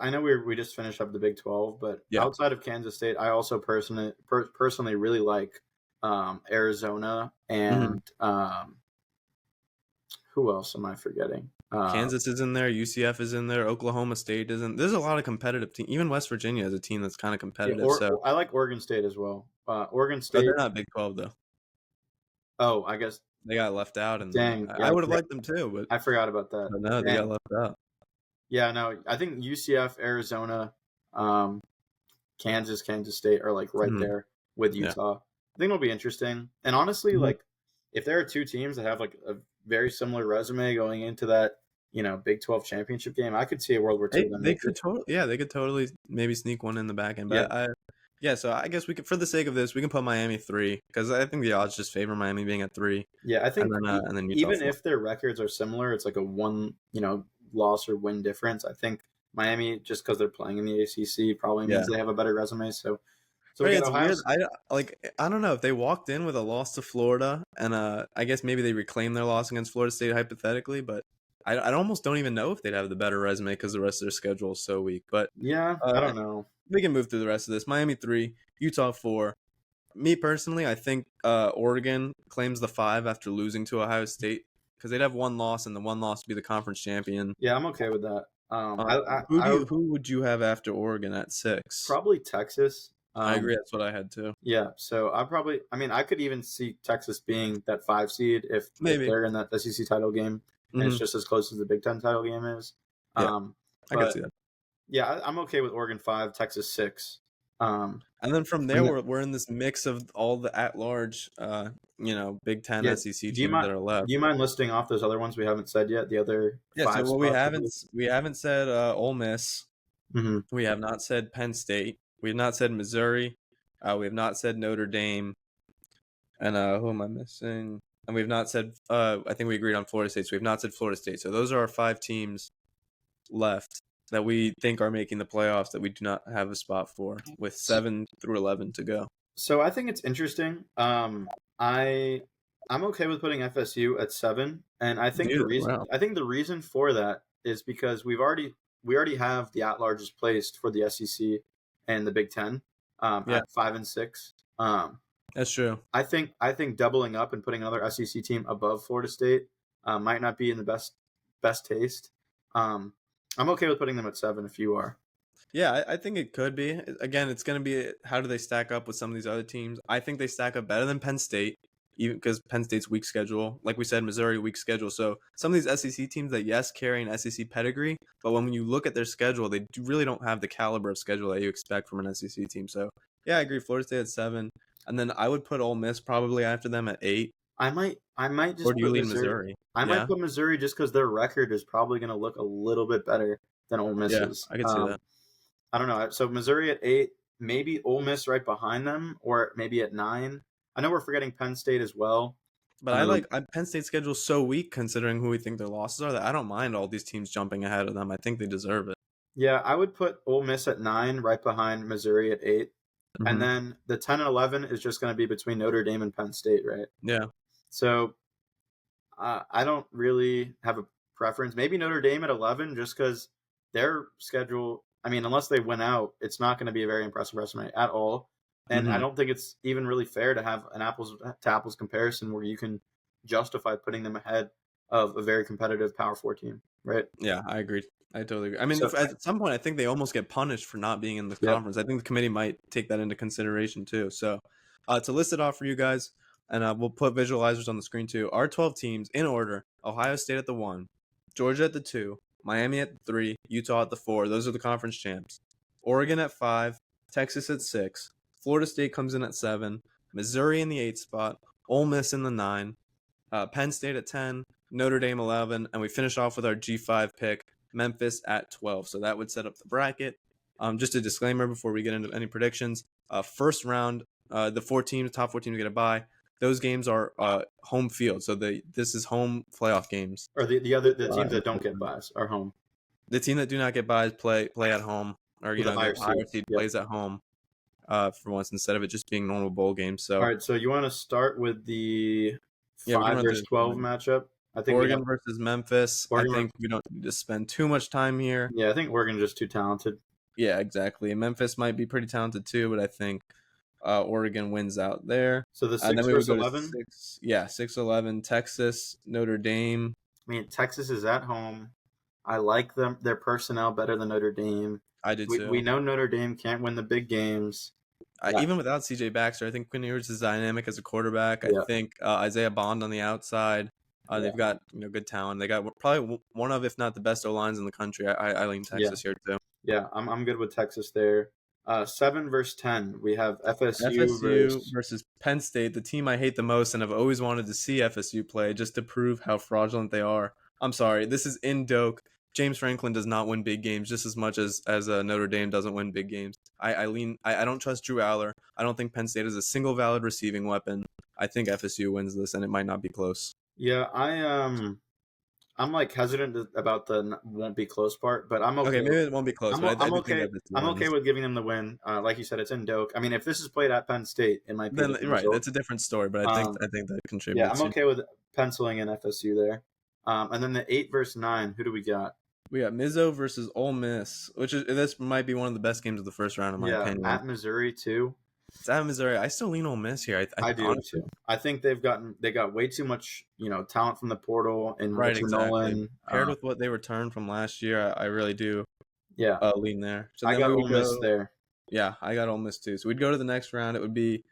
[SPEAKER 2] I know we just finished up the Big 12, but
[SPEAKER 1] Yeah.
[SPEAKER 2] outside of Kansas State, I also personally really like Arizona
[SPEAKER 1] Mhm.
[SPEAKER 2] and who else am I forgetting?
[SPEAKER 1] Kansas is in there. UCF is in there. Oklahoma State isn't. There's a lot of competitive teams. Even West Virginia is a team that's kind of
[SPEAKER 2] Yeah,
[SPEAKER 1] competitive. So,
[SPEAKER 2] I like Oregon State as well. Oregon
[SPEAKER 1] but
[SPEAKER 2] State.
[SPEAKER 1] they're not Big 12 though.
[SPEAKER 2] Oh, I guess.
[SPEAKER 1] They got left out, and
[SPEAKER 2] Dang.
[SPEAKER 1] I
[SPEAKER 2] Yeah,
[SPEAKER 1] would have liked them too,
[SPEAKER 2] I forgot about that.
[SPEAKER 1] but no, they got
[SPEAKER 2] Dang.
[SPEAKER 1] left out.
[SPEAKER 2] Yeah, no, I think UCF, Arizona, um, Kansas State are like right
[SPEAKER 1] Mhm.
[SPEAKER 2] there with
[SPEAKER 1] Yeah.
[SPEAKER 2] Utah. I think it'll be interesting. And honestly,
[SPEAKER 1] Mhm.
[SPEAKER 2] like if there are two teams that have like a very similar resume going into that, Big 12 championship game, I could see a world where two of them
[SPEAKER 1] They
[SPEAKER 2] make
[SPEAKER 1] could
[SPEAKER 2] it.
[SPEAKER 1] totally, yeah, they could totally maybe sneak one in the back end.
[SPEAKER 2] Yeah.
[SPEAKER 1] But yeah, so I guess we could, for the sake of this, we can put Miami 3 because I think the odds just favor Miami being at 3,
[SPEAKER 2] Yeah, I think
[SPEAKER 1] and then Utah
[SPEAKER 2] even
[SPEAKER 1] 4.
[SPEAKER 2] if their records are similar, it's like a one, loss or win difference. I think Miami, just because they're playing in the ACC, probably
[SPEAKER 1] Yeah.
[SPEAKER 2] means they have a better resume. So we
[SPEAKER 1] Right,
[SPEAKER 2] got
[SPEAKER 1] it's
[SPEAKER 2] Ohio.
[SPEAKER 1] weird. I don't know if they walked in with a loss to Florida, and I guess maybe they reclaim their loss against Florida State hypothetically, but I almost don't even know if they'd have the better resume because the rest of their schedule is so weak. But
[SPEAKER 2] Yeah, I don't know.
[SPEAKER 1] we can move through the rest of this. Miami 3, Utah 4. Me personally, I think Oregon claims the 5 after losing to Ohio State because they'd have one loss, and the one loss would be the conference champion.
[SPEAKER 2] Yeah, I'm okay with that. I would
[SPEAKER 1] Who would you have after Oregon at 6?
[SPEAKER 2] probably Texas.
[SPEAKER 1] I agree. That's what I had too.
[SPEAKER 2] Yeah, so I mean, I could even see Texas being that 5 seed if
[SPEAKER 1] Maybe.
[SPEAKER 2] they're in that SEC title game, and it's just as close as the Big Ten title game is.
[SPEAKER 1] Yeah, I could
[SPEAKER 2] But
[SPEAKER 1] see that.
[SPEAKER 2] yeah, I'm okay with Oregon 5, Texas 6.
[SPEAKER 1] And then from there, we're in this mix of all the at-large, Big Ten,
[SPEAKER 2] Yeah,
[SPEAKER 1] SEC
[SPEAKER 2] do you
[SPEAKER 1] teams
[SPEAKER 2] mind?
[SPEAKER 1] that are left.
[SPEAKER 2] Do you mind listing off those other ones we haven't said yet? The other
[SPEAKER 1] Yeah.
[SPEAKER 2] 5
[SPEAKER 1] So
[SPEAKER 2] spots.
[SPEAKER 1] we haven't said Ole Miss.
[SPEAKER 2] Mm-hmm.
[SPEAKER 1] We have not said Penn State. We have not said Missouri. We have not said Notre Dame. And who am I missing? And we have not said. I think we agreed on Florida State. So we have not said Florida State. So those are our 5 teams left that we think are making the playoffs that we do not have a spot for, with 7 through 11 to go.
[SPEAKER 2] So I think it's interesting. I'm okay with putting FSU at 7, and I think the reason for that is because we already have the at-larges placed for the SEC and the Big Ten at 5 and 6.
[SPEAKER 1] That's true.
[SPEAKER 2] I think doubling up and putting another SEC team above Florida State might not be in the best taste. I'm okay with putting them at 7 if you are.
[SPEAKER 1] Yeah, I think it could be. Again, it's going to be how do they stack up with some of these other teams. I think they stack up better than Penn State, even because Penn State's weak schedule. Like we said, Missouri, weak schedule. So some of these SEC teams that, yes, carry an SEC pedigree, but when you look at their schedule, they really don't have the caliber of schedule that you expect from an SEC team. So, yeah, I agree. Florida State at 7. And then I would put Ole Miss probably after them at 8.
[SPEAKER 2] I might just
[SPEAKER 1] Or do you
[SPEAKER 2] put
[SPEAKER 1] lean
[SPEAKER 2] Missouri.
[SPEAKER 1] Missouri?
[SPEAKER 2] I might put Missouri just because their record is probably going to look a little bit better than Ole Miss's.
[SPEAKER 1] I could see that.
[SPEAKER 2] I don't know. So Missouri at 8, maybe Ole Miss right behind them, or maybe at 9. I know we're forgetting Penn State as well.
[SPEAKER 1] But Penn State's schedule so weak considering who we think their losses are that I don't mind all these teams jumping ahead of them. I think they deserve it.
[SPEAKER 2] Yeah, I would put Ole Miss at 9, right behind Missouri at 8.
[SPEAKER 1] Mm-hmm.
[SPEAKER 2] And then the 10 and 11 is just going to be between Notre Dame and Penn State, right?
[SPEAKER 1] Yeah.
[SPEAKER 2] So I don't really have a preference. Maybe Notre Dame at 11 just because their schedule, I mean, unless they win out, it's not going to be a very impressive resume at all. And I
[SPEAKER 1] Mhm.
[SPEAKER 2] don't think it's even really fair to have an apples to apples comparison where you can justify putting them ahead of a very competitive Power Four team, right?
[SPEAKER 1] Yeah, I agree. I totally agree. I mean,
[SPEAKER 2] So,
[SPEAKER 1] at some point, I think they almost get punished for not being in the
[SPEAKER 2] yep.
[SPEAKER 1] conference. I think the committee might take that into consideration too. So, to list it off for you guys, and we'll put visualizers on the screen too. Our 12 teams in order: Ohio State at the 1, Georgia at the 2, Miami at the 3, Utah at the 4. Those are the conference champs. Oregon at 5, Texas at 6, Florida State comes in at 7, Missouri in the 8th spot, Ole Miss in the 9, Penn State at 10, Notre Dame 11, and we finish off with our G5 pick, Memphis at 12. So that would set up the bracket. Just a disclaimer before we get into any predictions. First round, the top 4 teams get a bye. Those games are home field, so this is home playoff games.
[SPEAKER 2] Or the teams that don't get buys are home.
[SPEAKER 1] The team that do not get buys play at home, or
[SPEAKER 2] With a higher
[SPEAKER 1] the higher
[SPEAKER 2] seed.
[SPEAKER 1] seed
[SPEAKER 2] Yep.
[SPEAKER 1] plays at home for once instead of it just being normal bowl games. So
[SPEAKER 2] All right, so you want to start with the
[SPEAKER 1] yeah, we can
[SPEAKER 2] 5
[SPEAKER 1] run
[SPEAKER 2] versus
[SPEAKER 1] through
[SPEAKER 2] 12 matchup? I think
[SPEAKER 1] Oregon versus Memphis.
[SPEAKER 2] Oregon.
[SPEAKER 1] I think we don't need to spend too much time here.
[SPEAKER 2] Yeah, I think Oregon's just too talented.
[SPEAKER 1] Yeah, exactly. Memphis might be pretty talented too, but I think Oregon wins out there.
[SPEAKER 2] So the 6
[SPEAKER 1] And then we would
[SPEAKER 2] versus
[SPEAKER 1] go to
[SPEAKER 2] 11.
[SPEAKER 1] 6-11, Texas, Notre Dame.
[SPEAKER 2] I mean, Texas is at home. I like their personnel better than Notre Dame.
[SPEAKER 1] I did too.
[SPEAKER 2] We know Notre Dame can't win the big games.
[SPEAKER 1] Even without CJ Baxter, I think Quinn Ewers is dynamic as a quarterback.
[SPEAKER 2] Yeah.
[SPEAKER 1] I think Isaiah Bond on the outside. They've got good talent. They got probably one of, if not the best O lines in the country. I lean Texas here too.
[SPEAKER 2] Yeah, I'm good with Texas there. 7 versus 10. We have FSU
[SPEAKER 1] versus Penn State, the team I hate the most, and I've always wanted to see FSU play just to prove how fraudulent they are. I'm sorry, this is in Doak. James Franklin does not win big games just as much as Notre Dame doesn't win big games. I don't trust Drew Aller. I don't think Penn State has a single valid receiving weapon. I think FSU wins this, and it might not be close.
[SPEAKER 2] Yeah, I'm like hesitant about the won't be close part, but I'm okay.
[SPEAKER 1] Okay, maybe it won't be close.
[SPEAKER 2] I'm okay. I'm okay with giving them the win. Like you said, it's in Doak. I mean, if this is played at Penn State, it might be
[SPEAKER 1] right. That's a different story, but I think that contributes.
[SPEAKER 2] Yeah, I'm okay with penciling in FSU there. And then the 8 versus 9. Who do we got?
[SPEAKER 1] We got Mizzo versus Ole Miss, this might be one of the best games of the first round in my opinion.
[SPEAKER 2] At Missouri too.
[SPEAKER 1] It's at Missouri. I still lean Ole Miss here.
[SPEAKER 2] I do honestly too. I think they got way too much talent from the portal and Richard Nolan
[SPEAKER 1] paired with what they returned from last year. I really do.
[SPEAKER 2] Yeah,
[SPEAKER 1] lean there. So
[SPEAKER 2] I got Ole Miss there.
[SPEAKER 1] Yeah, I got Ole Miss too. So we'd go to the next round. It would be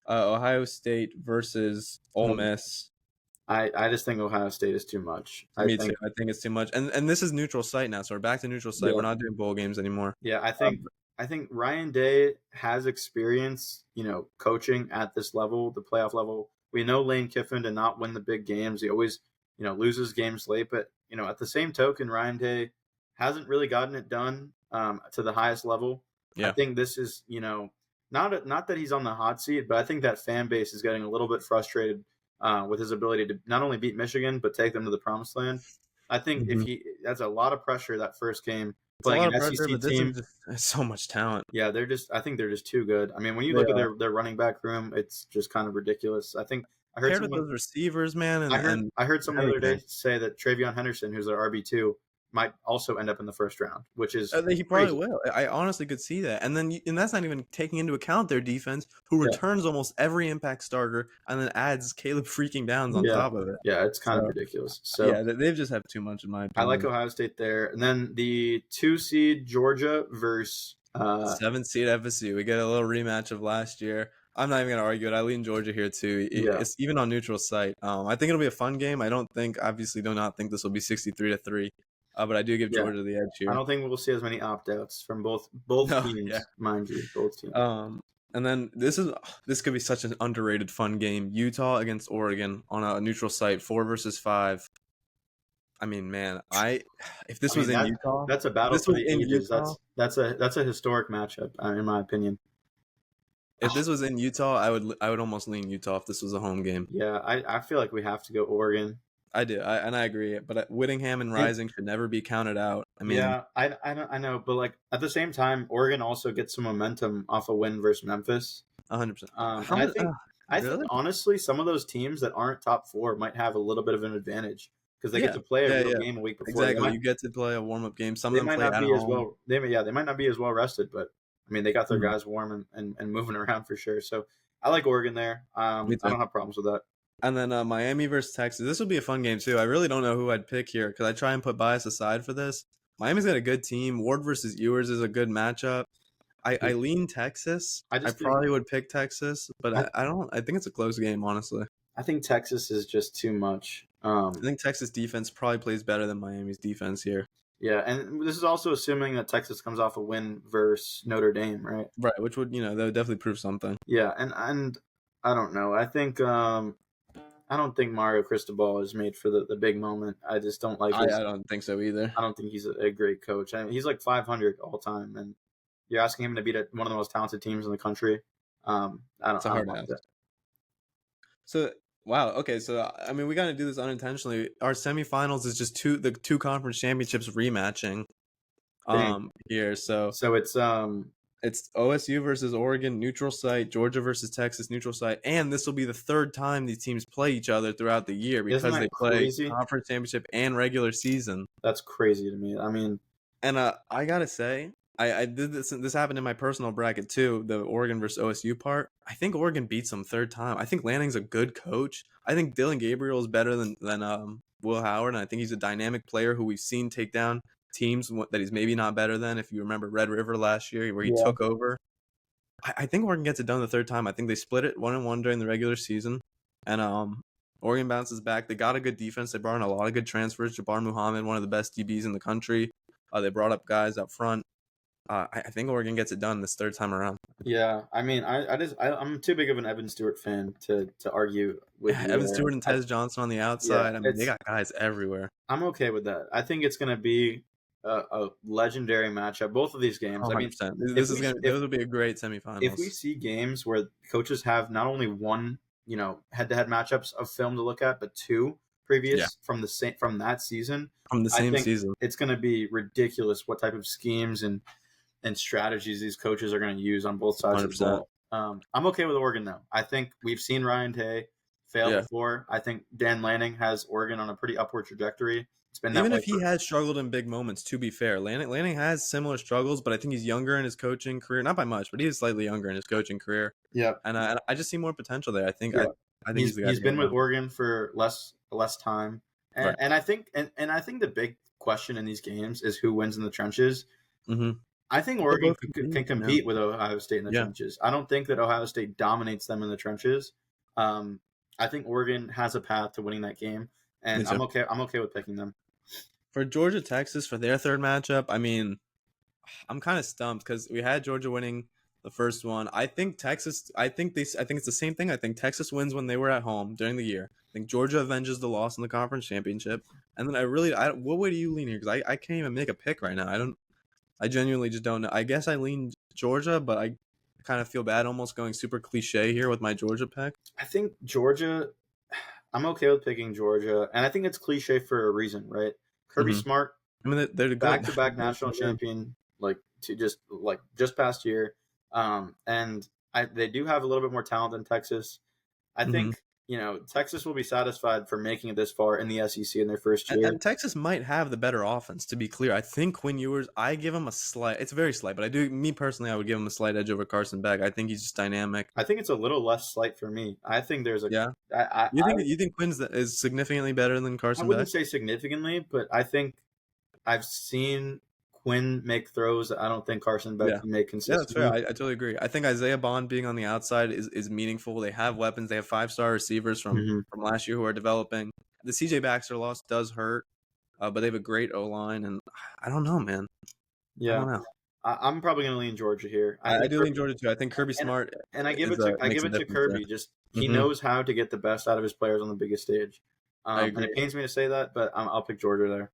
[SPEAKER 1] Ohio State versus Ole Miss.
[SPEAKER 2] I just think Ohio State is too much.
[SPEAKER 1] Me too. I think it's too much. And this is neutral site now, so we're back to neutral site. Yeah. We're not doing bowl games anymore.
[SPEAKER 2] Yeah, I think Ryan Day has experience, coaching at this level, the playoff level. We know Lane Kiffin did not win the big games. He always, loses games late. But, at the same token, Ryan Day hasn't really gotten it done to the highest level. Yeah. I think this is, not that he's on the hot seat, but I think that fan base is getting a little bit frustrated with his ability to not only beat Michigan, but take them to the promised land. I think that's a lot of pressure that first game. Playing an SEC team,
[SPEAKER 1] so much talent.
[SPEAKER 2] Yeah, I think they're just too good. I mean, when you look at their running back room, it's just kind of ridiculous. I think I heard
[SPEAKER 1] with those receivers, man.
[SPEAKER 2] I heard someone the other day say that Travion Henderson, who's their RB2, might also end up in the first round, which is
[SPEAKER 1] he probably will. I honestly could see that, and that's not even taking into account their defense, who returns almost every impact starter, and then adds Caleb freaking Downs on top of it.
[SPEAKER 2] Yeah, it's kind of ridiculous. So
[SPEAKER 1] yeah, they just have too much in my opinion.
[SPEAKER 2] I like Ohio State there, and then the 2 seed Georgia versus
[SPEAKER 1] 7 seed FSU. We get a little rematch of last year. I'm not even gonna argue it. I lean Georgia here too. It's even on neutral site. I think it'll be a fun game. I do not think this will be 63-3. But I do give Georgia the edge here.
[SPEAKER 2] I don't think we'll see as many opt-outs from both teams, mind you, both teams.
[SPEAKER 1] And then this could be such an underrated fun game. Utah against Oregon on a neutral site, 4 versus 5. I mean, man, if this was in Utah,
[SPEAKER 2] that's a battle for the ages. That's a historic matchup, in my opinion.
[SPEAKER 1] If this was in Utah, I would almost lean Utah if this was a home game.
[SPEAKER 2] Yeah, I feel like we have to go Oregon.
[SPEAKER 1] I do, and I agree. But Whittingham and Rising should never be counted out. I mean,
[SPEAKER 2] I know, but like at the same time, Oregon also gets some momentum off a win versus Memphis.
[SPEAKER 1] 100%.
[SPEAKER 2] I think honestly, some of those teams that aren't top 4 might have a little bit of an advantage because they get to play a
[SPEAKER 1] yeah,
[SPEAKER 2] real
[SPEAKER 1] yeah.
[SPEAKER 2] game a week before.
[SPEAKER 1] Exactly. You get to play a warm-up game. Some of
[SPEAKER 2] They
[SPEAKER 1] them
[SPEAKER 2] might
[SPEAKER 1] play
[SPEAKER 2] not
[SPEAKER 1] at
[SPEAKER 2] be as
[SPEAKER 1] home.
[SPEAKER 2] well. They might not be as well rested, but I mean, they got their
[SPEAKER 1] Mhm.
[SPEAKER 2] guys warm and moving around for sure. So I like Oregon there.
[SPEAKER 1] Me
[SPEAKER 2] I
[SPEAKER 1] too.
[SPEAKER 2] don't have problems with that.
[SPEAKER 1] And then Miami versus Texas. This will be a fun game too. I really don't know who I'd pick here because I try and put bias aside for this. Miami's got a good team. Ward versus Ewers is a good matchup. I lean Texas.
[SPEAKER 2] I
[SPEAKER 1] I
[SPEAKER 2] just think
[SPEAKER 1] probably would pick Texas, but
[SPEAKER 2] I,
[SPEAKER 1] I don't. I think it's a close game, honestly.
[SPEAKER 2] I think Texas is just too much.
[SPEAKER 1] I think Texas defense probably plays better than Miami's defense here.
[SPEAKER 2] Yeah, and this is also assuming that Texas comes off a win versus Notre Dame, right?
[SPEAKER 1] Right, which would that would definitely prove something.
[SPEAKER 2] Yeah, and I don't know. I don't think Mario Cristobal is made for the big moment. I just don't like
[SPEAKER 1] I
[SPEAKER 2] his.
[SPEAKER 1] don't think so either.
[SPEAKER 2] I don't think he's a great coach. I mean, he's like 500 all time, and you're asking him to beat one of the most talented teams in the country.
[SPEAKER 1] It's a
[SPEAKER 2] I
[SPEAKER 1] hard
[SPEAKER 2] don't like
[SPEAKER 1] ask.
[SPEAKER 2] that.
[SPEAKER 1] So wow, okay, so I mean we got to do this unintentionally. Our semifinals is just the two conference championships rematching.
[SPEAKER 2] Dang.
[SPEAKER 1] Here, so
[SPEAKER 2] So it's
[SPEAKER 1] OSU versus Oregon, neutral site, Georgia versus Texas, neutral site, and this will be the third time these teams play each other throughout the year
[SPEAKER 2] isn't
[SPEAKER 1] because they
[SPEAKER 2] that
[SPEAKER 1] play
[SPEAKER 2] crazy?
[SPEAKER 1] conference championship and regular season.
[SPEAKER 2] That's crazy to me. I mean,
[SPEAKER 1] And I gotta say, I did this. This happened in my personal bracket too. The Oregon versus OSU part. I think Oregon beats them third time. I think Lanning's a good coach. I think Dylan Gabriel is better than Will Howard, and I think he's a dynamic player who we've seen take down teams that he's maybe not better than. If you remember Red River last year, where he
[SPEAKER 2] yeah,
[SPEAKER 1] took over. I think Oregon gets it done the third time. I think they split it 1-1 during the regular season, and Oregon bounces back. They got a good defense. They brought in a lot of good transfers. Jabbar Muhammad, one of the best DBs in the country. They brought up guys up front. I think Oregon gets it done this third time around.
[SPEAKER 2] yeah. I mean, I'm too big of an Evan Stewart fan to argue with you
[SPEAKER 1] Evan
[SPEAKER 2] there.
[SPEAKER 1] Stewart and Tez Johnson on the outside.
[SPEAKER 2] Yeah,
[SPEAKER 1] I mean, they got guys everywhere.
[SPEAKER 2] I'm okay with that. I think it's gonna be a legendary matchup. Both of these games. I mean,
[SPEAKER 1] 100%.
[SPEAKER 2] if
[SPEAKER 1] This will be a great semifinals.
[SPEAKER 2] if we see games where coaches have not only one, head-to-head matchups of film to look at, but two previous from that season,
[SPEAKER 1] from the
[SPEAKER 2] I
[SPEAKER 1] same
[SPEAKER 2] think
[SPEAKER 1] season.
[SPEAKER 2] it's going to be ridiculous what type of schemes and strategies these coaches are going to use on both sides of the
[SPEAKER 1] 100%.
[SPEAKER 2] ball. I'm okay with Oregon though. I think we've seen Ryan Day fail
[SPEAKER 1] Yeah.
[SPEAKER 2] before. I think Dan Lanning has Oregon on a pretty upward trajectory. It's been that
[SPEAKER 1] Even
[SPEAKER 2] way
[SPEAKER 1] if he has struggled in big moments, to be fair, Lanning has similar struggles, but I think he's younger in his coaching career. Not by much, but he is slightly younger in his coaching career.
[SPEAKER 2] Yeah,
[SPEAKER 1] And I just see more potential there. I think
[SPEAKER 2] yeah.
[SPEAKER 1] I think he's the guy.
[SPEAKER 2] He's been with Oregon for less time, and
[SPEAKER 1] Right.
[SPEAKER 2] and I think the big question in these games is who wins in the trenches.
[SPEAKER 1] Mm-hmm.
[SPEAKER 2] I think Oregon
[SPEAKER 1] both compete,
[SPEAKER 2] can compete with Ohio State in the
[SPEAKER 1] Yeah.
[SPEAKER 2] trenches. I don't think that Ohio State dominates them in the trenches. I think Oregon has a path to winning that game, and I'm okay with picking them.
[SPEAKER 1] For Georgia Texas for their third matchup, I mean, I'm kind of stumped because we had Georgia winning the first one. I think Texas. I think it's the same thing. I think Texas wins when they were at home during the year. I think Georgia avenges the loss in the conference championship. And then what way do you lean here? Because I can't even make a pick right now. I genuinely just don't know. I guess I lean Georgia, but I kind of feel bad almost going super cliche here with my Georgia pick.
[SPEAKER 2] I think Georgia. I'm okay with picking Georgia, and I think it's cliche for a reason, right? Kirby
[SPEAKER 1] Mhm.
[SPEAKER 2] Smart,
[SPEAKER 1] I mean, they're
[SPEAKER 2] back-to-back national champion, just past year, and they do have a little bit more talent than Texas. I
[SPEAKER 1] Mhm.
[SPEAKER 2] think Texas will be satisfied for making it this far in the SEC in their first year.
[SPEAKER 1] And Texas might have the better offense, to be clear. I think Quinn Ewers, I give him a slight. It's very slight, but me personally, I would give him a slight edge over Carson Beck. I think he's just dynamic.
[SPEAKER 2] I think it's a little less slight for me. I think there's a
[SPEAKER 1] Yeah.
[SPEAKER 2] I
[SPEAKER 1] You think Quinn's is significantly better than
[SPEAKER 2] I
[SPEAKER 1] Carson
[SPEAKER 2] wouldn't
[SPEAKER 1] Beck?
[SPEAKER 2] say significantly, but I think I've seen Quinn make throws that I don't think Carson Beck can make
[SPEAKER 1] Yeah, that's
[SPEAKER 2] consistently.
[SPEAKER 1] fair. I totally agree. I think Isaiah Bond being on the outside is meaningful. They have weapons. They have 5-star receivers from last year who are developing. The CJ Baxter loss does hurt, but they have a great O-line, and I don't know, man.
[SPEAKER 2] Yeah,
[SPEAKER 1] I don't know.
[SPEAKER 2] I'm probably going to lean Georgia here.
[SPEAKER 1] I do lean Georgia too. I think Kirby Smart
[SPEAKER 2] and I give
[SPEAKER 1] is,
[SPEAKER 2] it
[SPEAKER 1] makes a
[SPEAKER 2] to
[SPEAKER 1] difference
[SPEAKER 2] Kirby.
[SPEAKER 1] there.
[SPEAKER 2] Just he
[SPEAKER 1] Mhm.
[SPEAKER 2] knows how to get the best out of his players on the biggest stage.
[SPEAKER 1] I
[SPEAKER 2] And
[SPEAKER 1] agree.
[SPEAKER 2] it pains me to say that, but I'll pick Georgia there.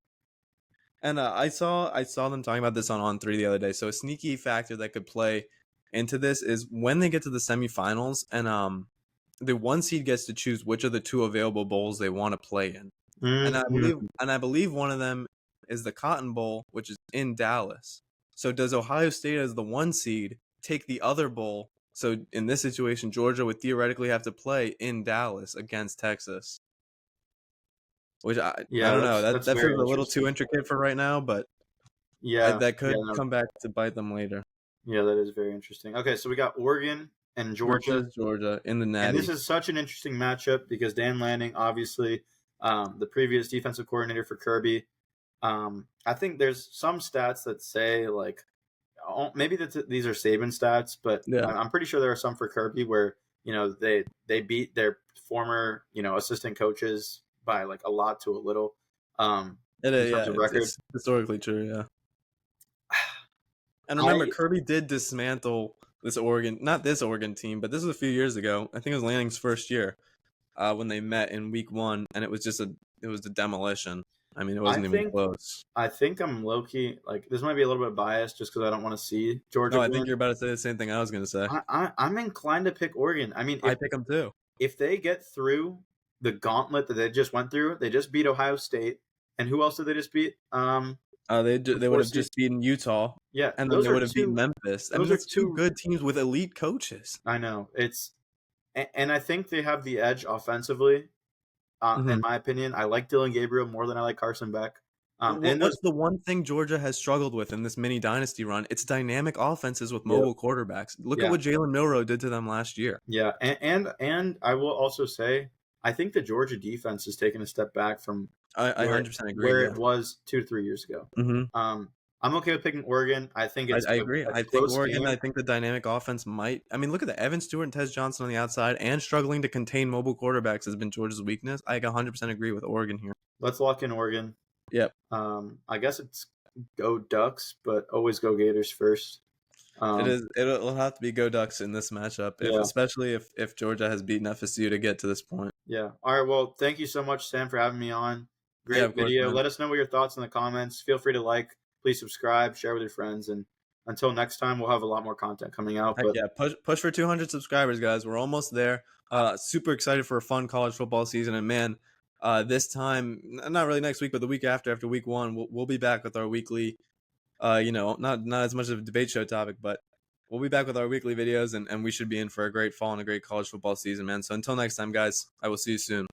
[SPEAKER 1] And I saw them talking about this on 3 the other day. So a sneaky factor that could play into this is when they get to the semifinals, and the one seed gets to choose which of the two available bowls they want to play in. And I believe one of them is the Cotton Bowl, which is in Dallas. So does Ohio State as the one seed take the other bowl? So in this situation, Georgia would theoretically have to play in Dallas against Texas. which I
[SPEAKER 2] Yeah,
[SPEAKER 1] don't know. That
[SPEAKER 2] that's
[SPEAKER 1] that
[SPEAKER 2] very
[SPEAKER 1] feels a little too
[SPEAKER 2] interesting.
[SPEAKER 1] intricate for right now, but
[SPEAKER 2] Yeah,
[SPEAKER 1] that
[SPEAKER 2] yeah,
[SPEAKER 1] could
[SPEAKER 2] no,
[SPEAKER 1] come back to bite them later.
[SPEAKER 2] yeah, that is very interesting. Okay, so we got Oregon and Georgia,
[SPEAKER 1] Versus Georgia in the
[SPEAKER 2] and this
[SPEAKER 1] Natty.
[SPEAKER 2] is such an interesting matchup because Dan Lanning, obviously, the previous defensive coordinator for Kirby. I think there's some stats that say like maybe these are Saban stats, but
[SPEAKER 1] Yeah,
[SPEAKER 2] I'm pretty sure there are some for Kirby where they beat their former assistant coaches by like a lot to a little
[SPEAKER 1] it
[SPEAKER 2] in
[SPEAKER 1] is.
[SPEAKER 2] terms
[SPEAKER 1] Yeah,
[SPEAKER 2] of
[SPEAKER 1] it's
[SPEAKER 2] record.
[SPEAKER 1] it's historically true. Yeah, and remember,
[SPEAKER 2] I
[SPEAKER 1] Kirby did dismantle this Oregon, not this Oregon team, but this was a few years ago. I think it was Lanning's first year when they met in week 1, and it was just it was a demolition. I mean, it
[SPEAKER 2] I
[SPEAKER 1] wasn't even
[SPEAKER 2] think
[SPEAKER 1] close.
[SPEAKER 2] I think I'm low key like this might be a little bit biased just because I don't want to see Georgia
[SPEAKER 1] No, I think
[SPEAKER 2] win.
[SPEAKER 1] you're about to say the same thing I was gonna say.
[SPEAKER 2] I'm inclined to pick Oregon. I mean,
[SPEAKER 1] I pick them too.
[SPEAKER 2] if they get through the gauntlet that they just went through, they just beat Ohio State, and who else did they just beat? The
[SPEAKER 1] They would
[SPEAKER 2] four
[SPEAKER 1] have
[SPEAKER 2] seed.
[SPEAKER 1] just beaten Utah,
[SPEAKER 2] Yeah,
[SPEAKER 1] and then
[SPEAKER 2] those
[SPEAKER 1] they
[SPEAKER 2] are
[SPEAKER 1] would have beaten
[SPEAKER 2] two.
[SPEAKER 1] Memphis. I mean,
[SPEAKER 2] Those are
[SPEAKER 1] that's two
[SPEAKER 2] two.
[SPEAKER 1] good teams with elite coaches.
[SPEAKER 2] I know and I think they have the edge offensively. In
[SPEAKER 1] Hmm.
[SPEAKER 2] my opinion, I like Dylan Gabriel more than I like Carson Beck. And those,
[SPEAKER 1] What's the one thing Georgia has struggled with in this mini dynasty run? It's dynamic offenses with
[SPEAKER 2] yeah,
[SPEAKER 1] mobile quarterbacks. Look at
[SPEAKER 2] yeah,
[SPEAKER 1] what Jalen Milroe did to them last year.
[SPEAKER 2] yeah, and I will also say I think the Georgia defense has taken a step back from
[SPEAKER 1] I
[SPEAKER 2] where
[SPEAKER 1] 100% agree.
[SPEAKER 2] where
[SPEAKER 1] Yeah.
[SPEAKER 2] it was 2 to 3 years ago.
[SPEAKER 1] Hmm.
[SPEAKER 2] I'm okay with picking Oregon. I think it's
[SPEAKER 1] I agree.
[SPEAKER 2] a
[SPEAKER 1] I think
[SPEAKER 2] close
[SPEAKER 1] Oregon.
[SPEAKER 2] game.
[SPEAKER 1] I think the dynamic offense might. I mean, look at the Evan Stewart and Tez Johnson on the outside, and struggling to contain mobile quarterbacks has been Georgia's weakness. I 100% agree with Oregon here.
[SPEAKER 2] Let's lock in Oregon.
[SPEAKER 1] Yep.
[SPEAKER 2] I guess it's go Ducks, but always go Gators first.
[SPEAKER 1] It
[SPEAKER 2] Um,
[SPEAKER 1] is. It'll have to be Go Ducks in this matchup,
[SPEAKER 2] yeah,
[SPEAKER 1] especially if Georgia has beaten FSU to get to this point.
[SPEAKER 2] yeah. All right. Well, thank you so much, Sam, for having me on.
[SPEAKER 1] Yeah,
[SPEAKER 2] Great
[SPEAKER 1] of course,
[SPEAKER 2] video.
[SPEAKER 1] man.
[SPEAKER 2] Let us know what your thoughts in the comments. Feel free to like, please subscribe, share with your friends, and until next time, we'll have a lot more content coming out.
[SPEAKER 1] Heck
[SPEAKER 2] But
[SPEAKER 1] yeah, push for 200 subscribers, guys. We're almost there. Super excited for a fun college football season, and man, this time, not really next week, but the week after week 1, we'll be back with our weekly. Not as much of a debate show topic, but we'll be back with our weekly videos, and we should be in for a great fall and a great college football season, man. So until next time, guys, I will see you soon.